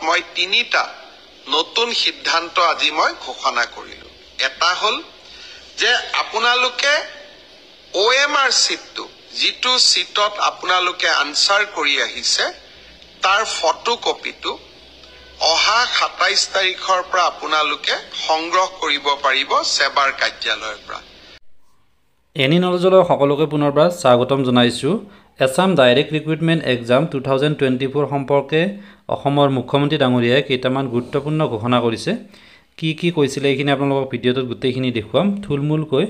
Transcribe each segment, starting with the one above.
মই তিনিটা নতুন সিদ্ধান্ত আজি মই ঘোষণা কৰিলো। এটা হল যে আপোনালোকে OMR সিটটো যিটো সিটত আপোনালোকে আনসাৰ কৰি আহিছে তাৰ ফটোকপিটো অহা 27 তাৰিখৰ পৰা আপোনালোকে সংগ্ৰহ কৰিব পাৰিব সেৱাৰ কাৰ্যালয়ৰ পৰা। এনি নলেজলৈ সকলোকে পুনৰবাৰ স্বাগতম জনাইছো। এছাম ডাইৰেক্ট ৰিক্ৰুটমেণ্ট এক্সাম 2024 সম্পৰ্কে অসমৰ মুখ্যমন্ত্ৰী ডাঙৰীয়াই কেইটামান গুৰুত্বপূৰ্ণ ঘোষণা কৰিছে। কি কৈছিলে এইখিনি আপোনালোকক ভিডিঅ'টোত গোটেইখিনি দেখুৱাম। থুলমূলকৈ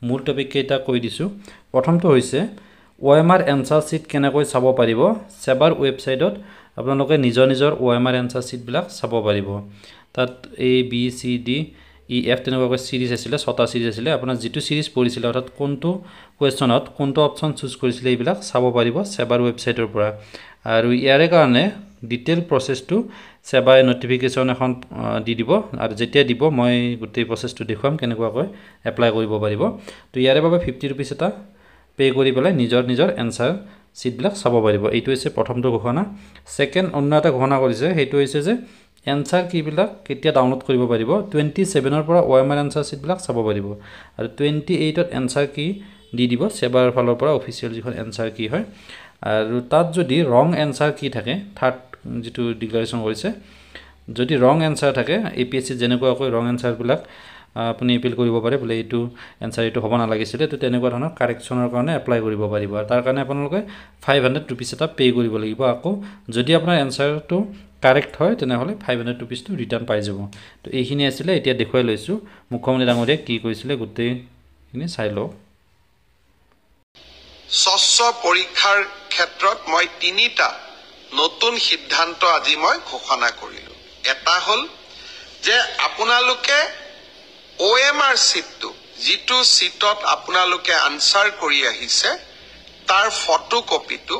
মূল টপিক কেইটা কৈ দিছোঁ। প্ৰথমটো হৈছে OMR এনসাৰ চিট কেনেকৈ চাব পাৰিব। সেৱাৰ ৱেবছাইটত আপোনালোকে নিজৰ OMR এনসাৰ চিটবিলাক চাব পাৰিব। তাত A B C D E F তেনেকুৱাকৈ সিৰিজ আছিলে, 6টা সিৰিজ আছিলে। আপোনাৰ যিটো সিৰিজ পঢ়িছিলে অৰ্থাৎ কোনটো কুৱেশ্যনত কোনটো অপশ্যন চুজ কৰিছিলে এইবিলাক চাব পাৰিব সেৱাৰ ৱেবছাইটৰ পৰা। আৰু ইয়াৰে কাৰণে ডিটেইল প্ৰচেছটো সেৱাই নটিফিকেশ্যন এখন দি দিব আৰু যেতিয়া দিব মই গোটেই প্ৰচেছটো দেখুৱাম কেনেকুৱাকৈ এপ্লাই কৰিব পাৰিব। তো ইয়াৰে বাবে 50 रुपीस এটা পে কৰি পেলাই নিজৰ এনসাৰ চিটবিলাক চাব পাৰিব। এইটো হৈছে প্ৰথমটো ঘোষণা। সেকেন্ড অন্য এটা ঘোষণা কৰিছে, সেইটো হৈছে যে এনসাৰ কিবিলাক কেতিয়া ডাউনলোড কৰিব পাৰিব। 27ৰ পৰা OMR এনসাৰ চিটবিলাক চাব পাৰিব আৰু 28ত এনসাৰ কি দি দিব সেৱাৰ ফালৰ পৰা অফিচিয়েল যিখন এনসাৰ কি হয়। আৰু তাত যদি ৰং এনসাৰ কি থাকে, থাৰ্ড যিটো ডিক্লাৰেশ্যন কৰিছে, যদি ৰং এনসাৰ থাকে APSC যেনেকুৱাকৈ ৰং এনসাৰবিলাক আপুনি এপিল কৰিব পাৰে বোলে এইটো এনসাৰ এইটো হ'ব নালাগিছিলে, তো তেনেকুৱা ধৰণৰ কাৰেকশ্যনৰ কাৰণে এপ্লাই কৰিব পাৰিব। আৰু তাৰ কাৰণে আপোনালোকে 500 रुपीस এটা পে কৰিব লাগিব। আকৌ যদি আপোনাৰ এনসাৰটো কাৰেক্ট হয় তেনেহ'লে 500 रुपीसটো ৰিটাৰ্ণ পাই যাব। তো এইখিনি আছিলে, এতিয়া দেখুৱাই লৈছোঁ মুখ্যমন্ত্ৰী ডাঙৰীয়াই কি কৈছিলে গোটেইখিনি চাই লওক। স্বচ্ছ পৰীক্ষাৰ ক্ষেত্ৰত মই তিনিটা নতুন সিদ্ধান্ত আজি মই ঘোষণা কৰিলো। এটা হল যে আপোনালোকে OMR সিটটো যিটো সিটত আপোনালোকে আনসাৰ কৰি আহিছে তাৰ ফটোকপিটো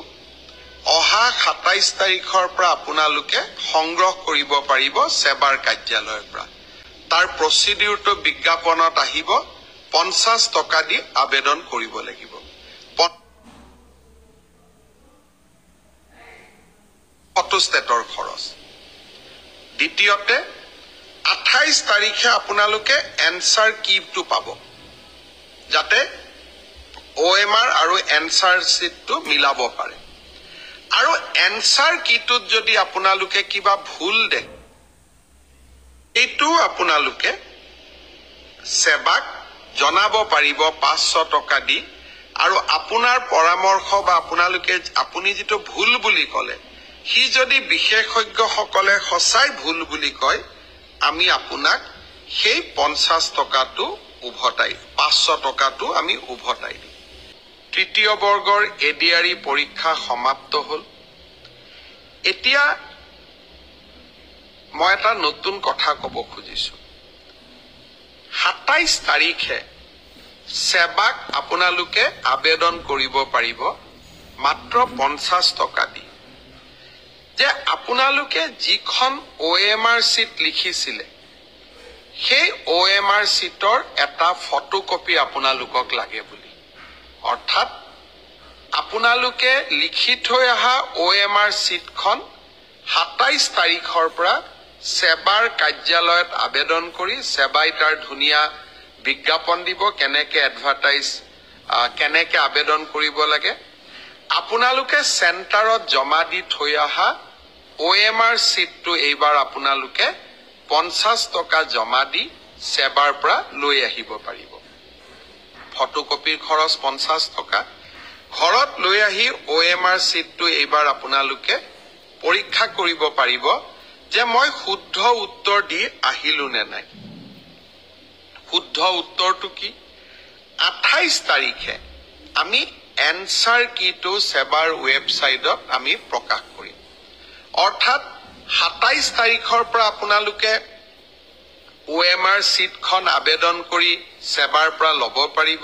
অহা 27 তাৰিখৰ পৰা আপোনালোকে সংগ্ৰহ কৰিব পাৰিব সেৱাৰ কাৰ্যালয়ৰ পৰা। তাৰ প্ৰচিডিউৰটো বিজ্ঞাপনত আহিব। 50 টকা দি আবেদন কৰিব লাগিব। ফটোষ্টেটৰ খৰচ। দ্বিতীয়তে 28 তাৰিখে আপোনালোকে এনসাৰ কিটো পাব যাতে OMR আৰু এনসাৰ সিটটো মিলাব পাৰে। আৰু এনসাৰ কিটোত যদি আপোনালোকে কিবা ভুল দেখে এইটো আপোনালোকে সেৱাক জনাব পাৰিব 500 টকা দি। আৰু আপোনাৰ পৰামৰ্শ বা আপুনি যিটো ভুল বুলি ক'লে সি যদি বিশেষজ্ঞসকলে সঁচাই ভুল বুলি কয় আমি আপোনাক সেই 50 টকাটো উভতাই 500 টকাটো আমি উভতাই দিম। তৃতীয় বৰ্গৰ ADRE পৰীক্ষা সমাপ্ত হ'ল। এতিয়া মই এটা নতুন কথা ক'ব খুজিছোঁ। 27 তাৰিখে সেৱাক আপোনালোকে আবেদন কৰিব পাৰিব মাত্ৰ 50 টকা দি। যে আপোনালোকে যিখন OMR সিট লিখিছিলে সেই OMR সিটৰ এটা ফটোকপি আপোনালোকক লাগে বুলি। অৰ্থাৎ আপোনালোকে লিখি থৈ অহা OMR সিটখন 27 তাৰিখৰ পৰা সেৱাৰ কাৰ্যালয়ত আবেদন কৰি সেৱাই তাৰ ধুনীয়া বিজ্ঞাপন দিব কেনেকে আবেদন কৰিব লাগে। আপোনালোকে চেণ্টাৰত জমা দি থৈ অহা OMR সিটটো এইবাৰ আপোনালোকে 50 টকা জমা দি সেৱাৰ পৰা লৈ আহিব পাৰিব। ফটোকপিৰ খৰচ 50 টকা। ঘৰত লৈ আহি OMR সিটটো এইবাৰ আপোনালোকে পৰীক্ষা কৰিব পাৰিব যে মই শুদ্ধ উত্তৰ দি আহিলো নে নাই। শুদ্ধ উত্তৰটো কি? 28 তাৰিখে আমি এনসাৰ কিটো সেৱাৰ ৱেবছাইটত আমি প্ৰকাশ কৰিম। অৰ্থাৎ 27 তাৰিখৰ পৰা আপোনালোকে OMR সিটখন আবেদন কৰি সেৱাৰ পৰা ল'ব পাৰিব।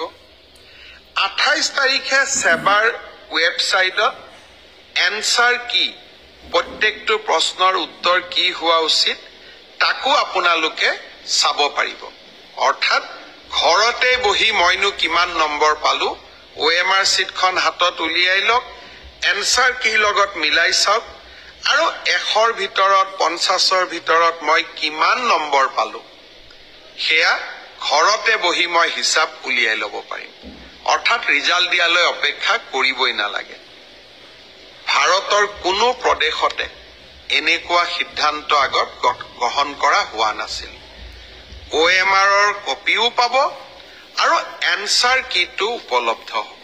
28 তাৰিখে সেৱাৰ ৱেবছাইটত এনসাৰ কি প্ৰত্যেকটো প্ৰশ্নৰ উত্তৰ কি হোৱা উচিত তাকো আপোনালোকে চাব পাৰিব। অৰ্থাৎ ঘৰতে বহি মইনো কিমান নম্বৰ পালো OMR সিটখন হাতত উলিয়াই লওক, এনসাৰ কি লগত মিলাই চাওক আৰু 100ৰ ভিতৰত 50ৰ ভিতৰত মই কিমান নম্বৰ পালো সেয়া ঘৰতে বহি মই হিচাপ উলিয়াই ল'ব পাৰিম অৰ্থাৎ ৰিজাল্ট দিয়ালৈ অপেক্ষা কৰিবই নালাগে ভাৰতৰ কোনো প্ৰদেশতে এনেকুৱা সিদ্ধান্ত আগত গ্ৰহণ কৰা হোৱা নাছিল OMRৰ কপিও পাব আৰু এনসাৰ কিটো উপলব্ধ হ'ব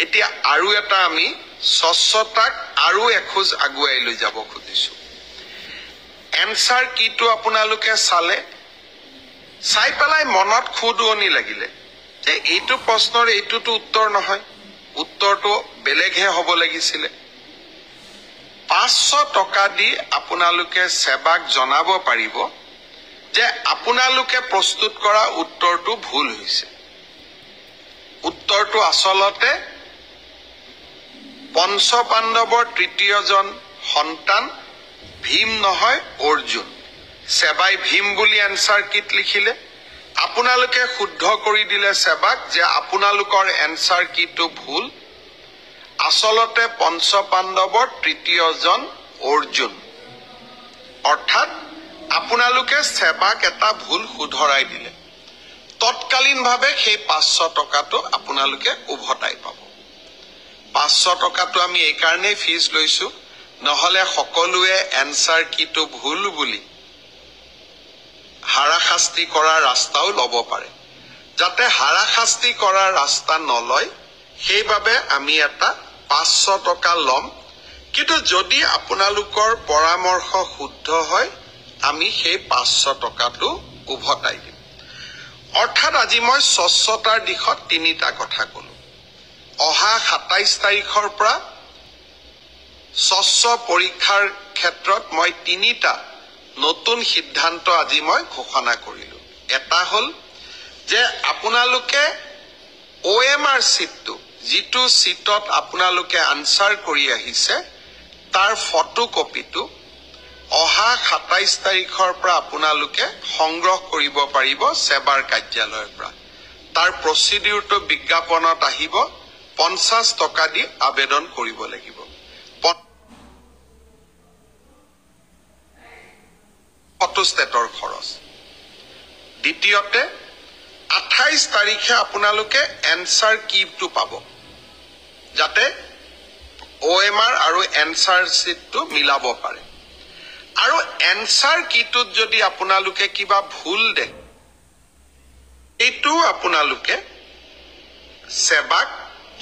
এতিয়া আৰু এটা আমি স্বচ্ছতাক আৰু এখোজ আগুৱাই লৈ যাব খুজিছো এনসাৰ কিটো আপোনালোকে চালে চাই পেলাই মনত খুদুৱনি লাগিলে যে এইটো প্ৰশ্নৰ এইটোতো উত্তৰ নহয় উত্তৰটো বেলেগহে হ'ব লাগিছিলে 500 টকা দি আপোনালোকে সেৱাক জনাব পাৰিব যে আপোনালোকে প্ৰস্তুত কৰা উত্তৰটো ভুল হৈছে উত্তৰটো আসলতে পঞ্চপাণ্ডৱৰ তৃতীয়জন সন্তান ভীম নহয় অৰ্জুন সেৱাই ভীম বুলি এনসাৰ কিট লিখিলে আপোনালোকে শুদ্ধ কৰি দিলে সেৱাক যে আপোনালোকৰ এনসাৰ কিটো ভুল আসলতে পঞ্চপাণ্ডৱৰ তৃতীয়জন অৰ্জুন অৰ্থাৎ আপোনালোকে সেৱাক এটা ভুল শুধৰাই দিলে তৎকালীনভাৱে সেই 500 টকাটো আপোনালোকে উভতাই পাব 500 টকাটো আমি এই কাৰণে ফিজ লৈছো নহলে সকলোৱে এনসাৰ কিটো ভুল বুলি হাৰাশাস্তি কৰা ৰাস্তাও ল'ব পাৰে যাতে হাৰাশাস্তি কৰা ৰাস্তা নলয় সেইভাবে আমি এটা 500 টকা লম কিন্তু যদি আপোনালোকৰ পৰামৰ্শ শুদ্ধ হয় আমি সেই 500 টকাটো উভতাই দিম অৰ্থাৎ আজি মই স্বচ্ছতাৰ দিশত তিনিটা কথা কলো অহা 27 তাৰিখৰ পৰা স্বচ্ছ পৰীক্ষাৰ ক্ষেত্ৰত মই তিনিটা নতুন সিদ্ধান্ত আজি মই ঘোষণা কৰিলো এটা হল যে আপোনালোকে OMR সিটটো যিটো সিটত আপোনালোকে আনসাৰ কৰি আহিছে তাৰ ফটোকপিটো অহা 27 তাৰিখৰ পৰা আপোনালোকে সংগ্ৰহ কৰিব পাৰিব সেৱাৰ কাৰ্যালয়ৰ পৰা তাৰ প্ৰচিডিউৰটো বিজ্ঞাপনত আহিব 50 টকা দি আবেদন কৰিব লাগিব ফটোষ্টেটৰ খৰচ দ্বিতীয়তে 28 তাৰিখে আপোনালোকে এনসাৰ কিটো পাব যাতে OMR আৰু এনসাৰ সিটটো মিলাব পাৰে আৰু এনসাৰ কিটোত যদি আপোনালোকে কিবা ভুল দে এইটো আপোনালোকে সেৱাক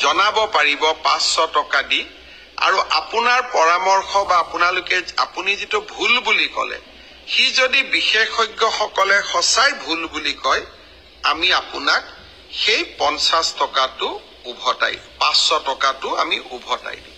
জনাব পাৰিব 500 টকা দি আৰু আপোনাৰ পৰামৰ্শ বা আপুনি যেটো ভুল বুলি কলে হি যদি বিশেষজ্ঞসকলে সঁচাই ভুল বুলি কয় আমি আপোনাক সেই 50 টকাটো উভতাই 500 টকাটো আমি উভতাই দিম